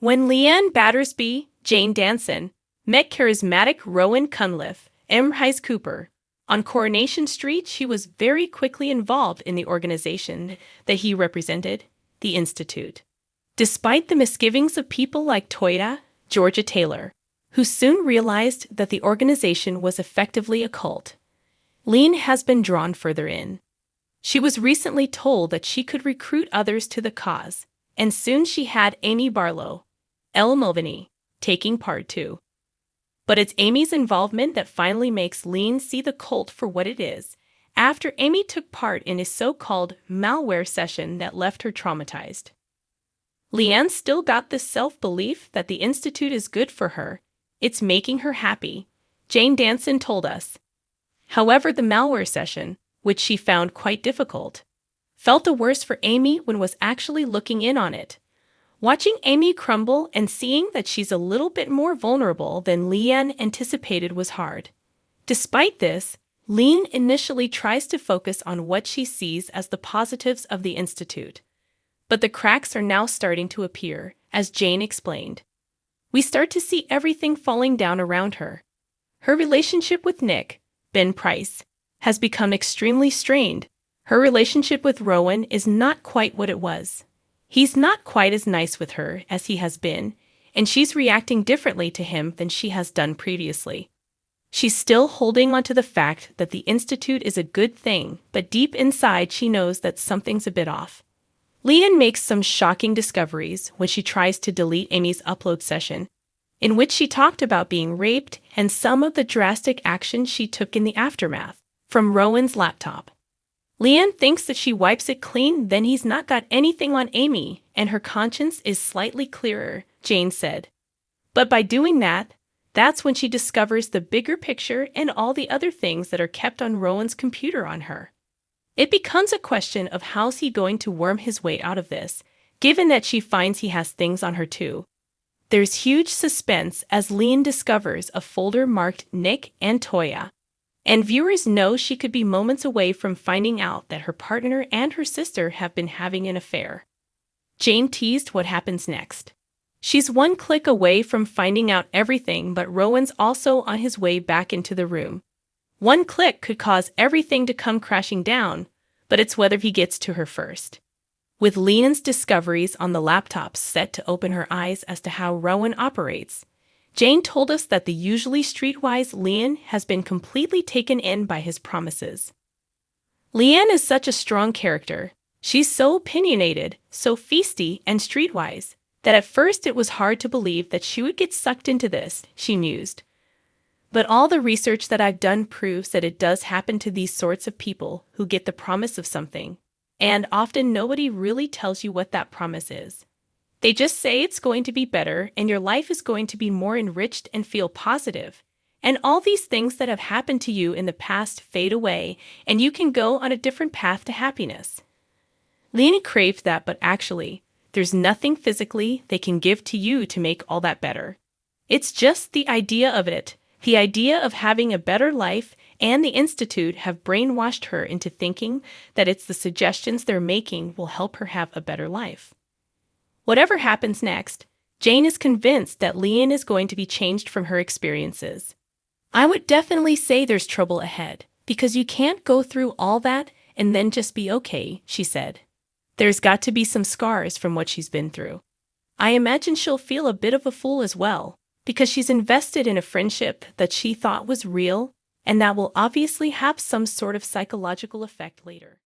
When Leanne Battersby, Jane Danson, met charismatic Rowan Cunliffe, Rice Cooper, on Coronation Street, she was very quickly involved in the organization that he represented, the Institute. Despite the misgivings of people like Toyah, Georgia Taylor, who soon realized that the organization was effectively a cult, Leanne has been drawn further in. She was recently told that she could recruit others to the cause, and soon she had Amy Barlow, Elle Mulvaney, taking part too. But it's Amy's involvement that finally makes Leanne see the cult for what it is, after Amy took part in a so-called malware session that left her traumatized. Leanne still got this self-belief that the Institute is good for her. It's making her happy, Jane Danson told us. However, the malware session, which she found quite difficult, felt a worse for Amy when was actually looking in on it. Watching Amy crumble and seeing that she's a little bit more vulnerable than Leanne anticipated was hard. Despite this, Leanne initially tries to focus on what she sees as the positives of the Institute. But the cracks are now starting to appear, as Jane explained. We start to see everything falling down around her. Her relationship with Nick, Ben Price, has become extremely strained. Her relationship with Rowan is not quite what it was. He's not quite as nice with her as he has been, and she's reacting differently to him than she has done previously. She's still holding on to the fact that the Institute is a good thing, but deep inside she knows that something's a bit off. Leanne makes some shocking discoveries when she tries to delete Amy's upload session, in which she talked about being raped and some of the drastic action she took in the aftermath, from Rowan's laptop. Leanne thinks that she wipes it clean, then he's not got anything on Amy, and her conscience is slightly clearer, Jane said. But by doing that, that's when she discovers the bigger picture and all the other things that are kept on Rowan's computer on her. It becomes a question of how's he going to worm his way out of this, given that she finds he has things on her too. There's huge suspense as Leanne discovers a folder marked Nick and Toyah. And viewers know she could be moments away from finding out that her partner and her sister have been having an affair. Jane teased what happens next. She's one click away from finding out everything, but Rowan's also on his way back into the room. One click could cause everything to come crashing down, but it's whether he gets to her first. With Leanne's discoveries on the laptop set to open her eyes as to how Rowan operates, Jane told us that the usually streetwise Leanne has been completely taken in by his promises. Leanne is such a strong character. She's so opinionated, so feisty and streetwise, that at first it was hard to believe that she would get sucked into this, she mused. But all the research that I've done proves that it does happen to these sorts of people who get the promise of something, and often nobody really tells you what that promise is. They just say it's going to be better and your life is going to be more enriched and feel positive. And all these things that have happened to you in the past fade away and you can go on a different path to happiness. Leanne craved that, but actually, there's nothing physically they can give to you to make all that better. It's just the idea of it, the idea of having a better life, and the Institute have brainwashed her into thinking that it's the suggestions they're making will help her have a better life. Whatever happens next, Jane is convinced that Leanne is going to be changed from her experiences. I would definitely say there's trouble ahead, because you can't go through all that and then just be okay, she said. There's got to be some scars from what she's been through. I imagine she'll feel a bit of a fool as well, because she's invested in a friendship that she thought was real, and that will obviously have some sort of psychological effect later.